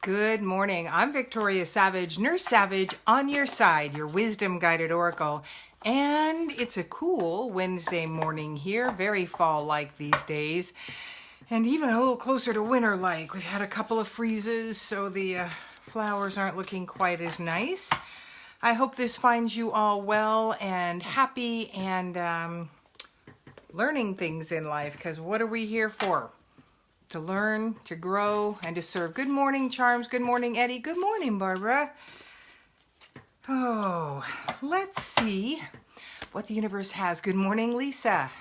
Good morning. I'm Victoria Savage, Nurse Savage, on your side, your wisdom guided oracle. And it's a cool Wednesday morning here, very fall-like these days, and even a little closer to winter-like. We've had a couple of freezes, so the flowers aren't looking quite as nice. I hope this finds you all well and happy and learning things in life, because what are we here for? To learn, to grow, and to serve. Good morning, Charms. Good morning, Eddie. Good morning, Barbara. Oh, let's see what the universe has. Good morning, Lisa.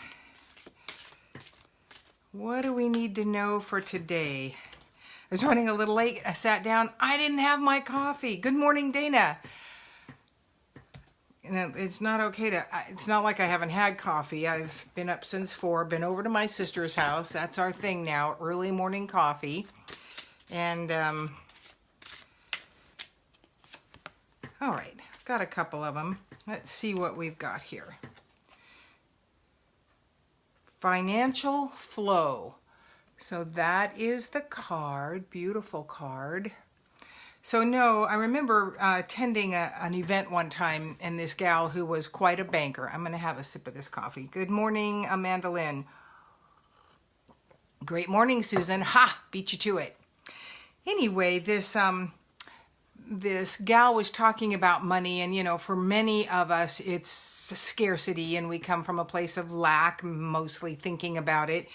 What do we need to know for today? I was running a little late. I sat down. I didn't have my coffee. Good morning, Dana. It's not okay to, it's not like I haven't had coffee. I've been up since 4, been over to my sister's house. That's our thing now, early morning coffee. And, all right, got a couple of them. Let's see what we've got here. Financial flow. So that is the card, beautiful card. So no, I remember attending an event one time, and this gal who was quite a banker. I'm going to have a sip of this coffee. Good morning, Amanda Lynn. Great morning, Susan. Ha! Beat you to it. Anyway, this gal was talking about money, and you know, for many of us, it's scarcity, and we come from a place of lack, mostly thinking about it.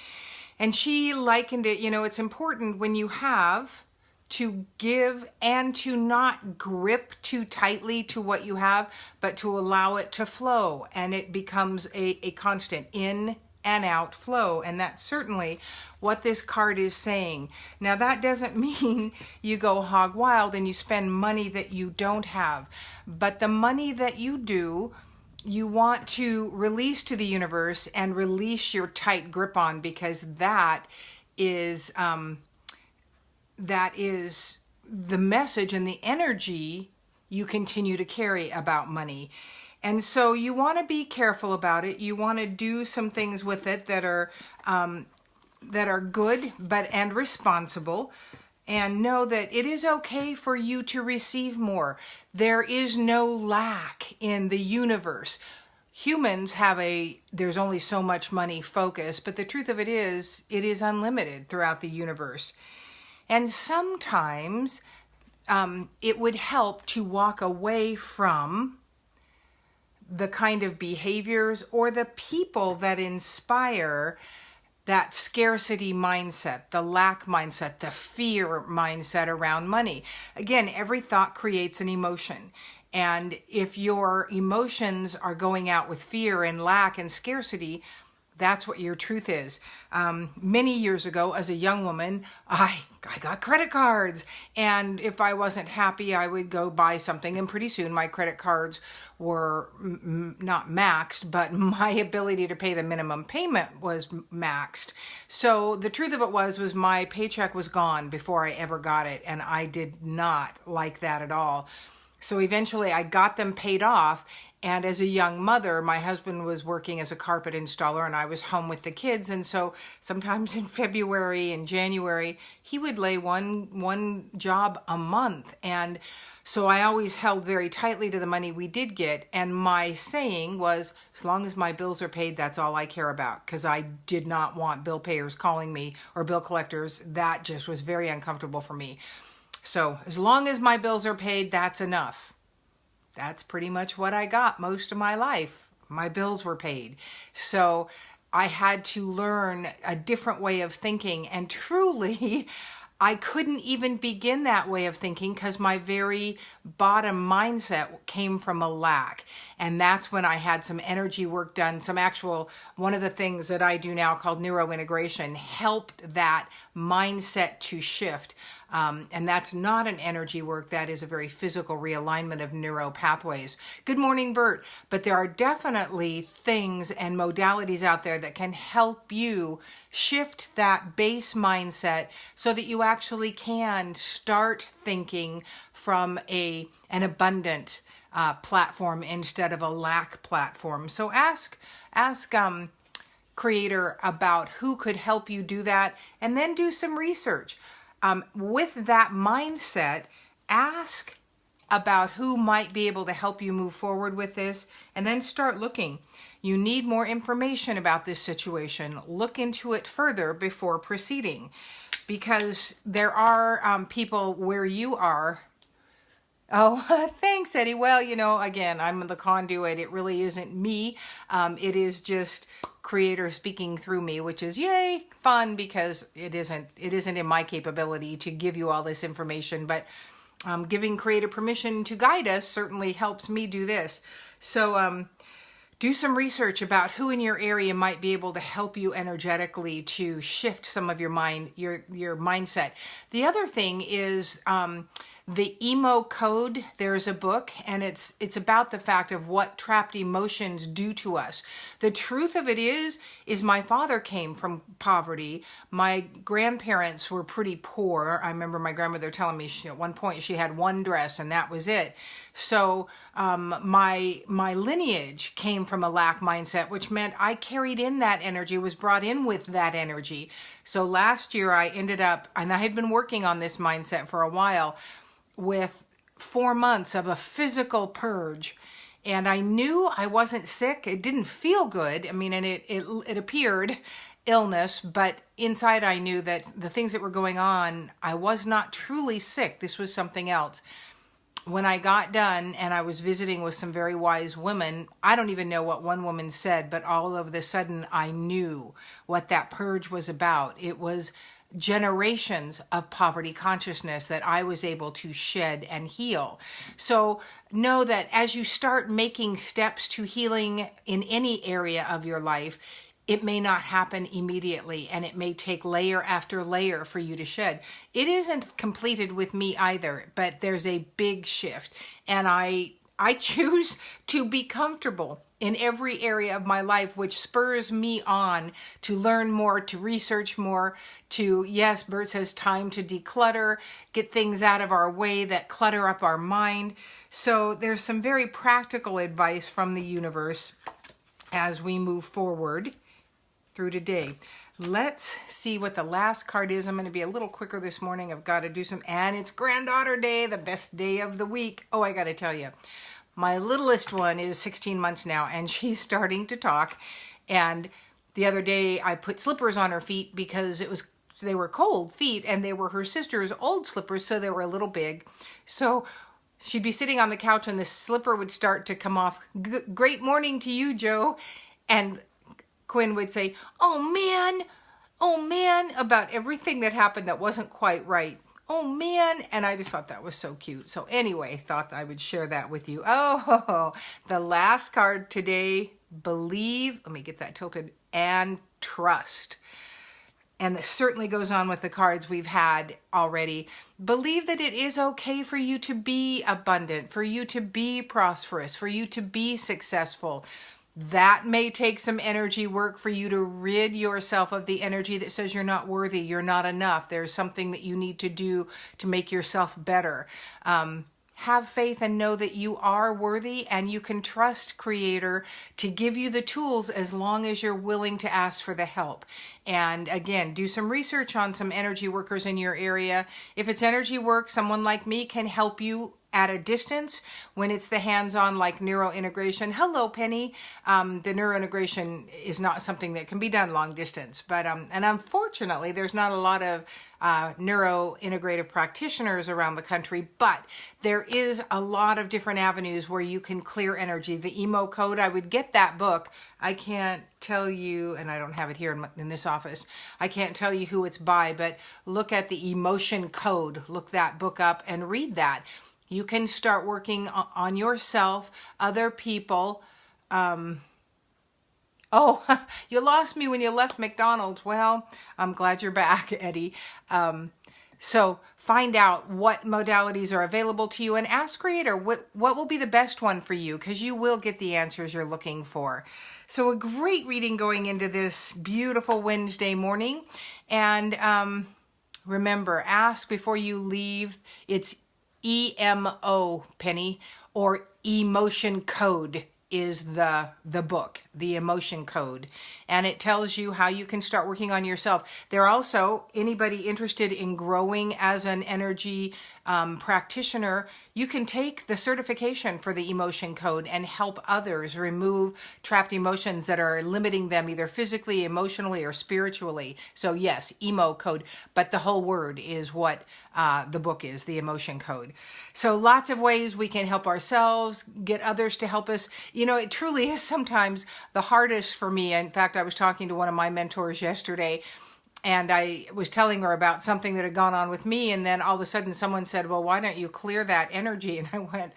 And she likened it, you know, it's important when you have to give and to not grip too tightly to what you have, but to allow it to flow, and it becomes a constant in and out flow. And that's certainly what this card is saying. Now, that doesn't mean you go hog wild and you spend money that you don't have, but the money that you do, you want to release to the universe and release your tight grip on, because that is the message and the energy you continue to carry about money. And so you want to be careful about it. You want to do some things with it that are good and responsible, and know that it is okay for you to receive more. There is no lack in the universe. Humans have there's only so much money focus, but the truth of it is unlimited throughout the universe. And sometimes it would help to walk away from the kind of behaviors or the people that inspire that scarcity mindset, the lack mindset, the fear mindset around money. Again, every thought creates an emotion. And if your emotions are going out with fear and lack and scarcity, that's what your truth is. Many years ago, as a young woman, I got credit cards. And if I wasn't happy, I would go buy something. And pretty soon, my credit cards were not maxed, but my ability to pay the minimum payment was maxed. So the truth of it was my paycheck was gone before I ever got it. And I did not like that at all. So eventually, I got them paid off. And as a young mother, my husband was working as a carpet installer, and I was home with the kids. And so sometimes in February and January, he would lay one job a month. And so I always held very tightly to the money we did get. And my saying was, as long as my bills are paid, that's all I care about, because I did not want bill payers calling me, or bill collectors. That just was very uncomfortable for me. So as long as my bills are paid, that's enough. That's pretty much what I got most of my life. My bills were paid. So I had to learn a different way of thinking. And truly, I couldn't even begin that way of thinking, because my very bottom mindset came from a lack. And that's when I had some energy work done, one of the things that I do now called neurointegration helped that mindset to shift. And that's not an energy work. That is a very physical realignment of neural pathways. Good morning, Bert. But there are definitely things and modalities out there that can help you shift that base mindset so that you actually can start thinking from an abundant platform instead of a lack platform. So ask Creator about who could help you do that, and then do some research. with that mindset, ask about who might be able to help you move forward with this, and then start looking. You need more information about this situation. Look into it further before proceeding, because there are people where you are. Oh, thanks, Eddie. Well, again, I'm the conduit. It really isn't me. It is just Creator speaking through me, which is yay, fun, because it isn't in my capability to give you all this information, but giving Creator permission to guide us certainly helps me do this. So do some research about who in your area might be able to help you energetically to shift some of your mindset. The other thing is the emo code. There's a book, and it's about the fact of what trapped emotions do to us. The truth of it is my father came from poverty. My grandparents were pretty poor. I remember my grandmother telling me at one point she had one dress and that was it. So my lineage came from a lack mindset, which meant I carried in that energy, was brought in with that energy. So last year I ended up, and I had been working on this mindset for a while, with 4 months of a physical purge. And I knew I wasn't sick. It didn't feel good. I mean, and it appeared illness, but inside I knew that the things that were going on, I was not truly sick. This was something else. When I got done and I was visiting with some very wise women, I don't even know what one woman said, but all of a sudden I knew what that purge was about. It was generations of poverty consciousness that I was able to shed and heal. So know that as you start making steps to healing in any area of your life, it may not happen immediately, and it may take layer after layer for you to shed. It isn't completed with me either, but there's a big shift, and I choose to be comfortable in every area of my life, which spurs me on to learn more, to research more, to, yes, Bert says, time to declutter, get things out of our way that clutter up our mind. So there's some very practical advice from the universe as we move forward through today. Let's see what the last card is. I'm going to be a little quicker this morning. I've got to do some, and it's Granddaughter Day, the best day of the week. Oh, I got to tell you, my littlest one is 16 months now, and she's starting to talk. And the other day I put slippers on her feet because they were cold feet, and they were her sister's old slippers, so they were a little big. So she'd be sitting on the couch and the slipper would start to come off. Great morning to you, Joe. And Quinn would say, oh man, about everything that happened that wasn't quite right. Oh man. And I just thought that was so cute. So anyway, thought I would share that with you. Oh, the last card today, believe, let me get that tilted, and trust. And this certainly goes on with the cards we've had already. Believe that it is okay for you to be abundant, for you to be prosperous, for you to be successful. That may take some energy work for you to rid yourself of the energy that says you're not worthy, you're not enough. There's something that you need to do to make yourself better. Have faith and know that you are worthy, and you can trust Creator to give you the tools as long as you're willing to ask for the help. And again, do some research on some energy workers in your area. If it's energy work, someone like me can help you at a distance. When it's the hands-on, like neurointegration, hello Penny, the neurointegration is not something that can be done long distance, but and unfortunately there's not a lot of neurointegrative practitioners around the country, but there is a lot of different avenues where you can clear energy. The emo code, I would get that book. I can't tell you, and I don't have it here in this office, I can't tell you who it's by, but look at the emotion code, look that book up and read that. You can start working on yourself, other people. Oh, you lost me when you left McDonald's. Well, I'm glad you're back, Eddie. So find out what modalities are available to you and ask Creator what will be the best one for you, because you will get the answers you're looking for. So a great reading going into this beautiful Wednesday morning. And remember, ask before you leave. It's EMO, Penny, or emotion code. is the book, The Emotion Code, and it tells you how you can start working on yourself. There also, anybody interested in growing as an energy practitioner, you can take the certification for the Emotion Code and help others remove trapped emotions that are limiting them either physically, emotionally, or spiritually. So yes, Emo Code, but the whole word is what the book is, The Emotion Code. So lots of ways we can help ourselves, get others to help us. You know, it truly is sometimes the hardest for me. In fact, I was talking to one of my mentors yesterday, and I was telling her about something that had gone on with me, and then all of a sudden someone said, well, why don't you clear that energy? And I went,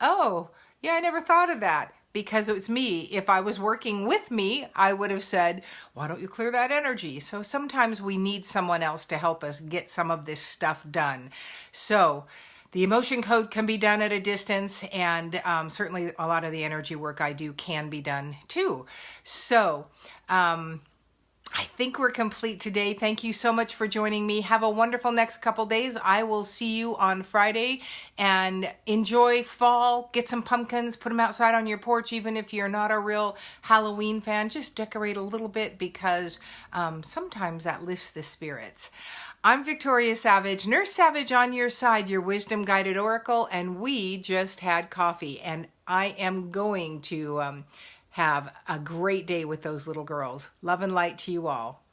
oh, yeah, I never thought of that, because it's me. If I was working with me, I would have said, why don't you clear that energy? So sometimes we need someone else to help us get some of this stuff done. So the Emotion Code can be done at a distance, and certainly a lot of the energy work I do can be done too. So I think we're complete today. Thank you so much for joining me. Have a wonderful next couple days. I will see you on Friday, and enjoy fall. Get some pumpkins, put them outside on your porch. Even if you're not a real Halloween fan, just decorate a little bit, because sometimes that lifts the spirits. I'm Victoria Savage, Nurse Savage on your side, your wisdom guided oracle, and we just had coffee, and I am going to have a great day with those little girls. Love and light to you all.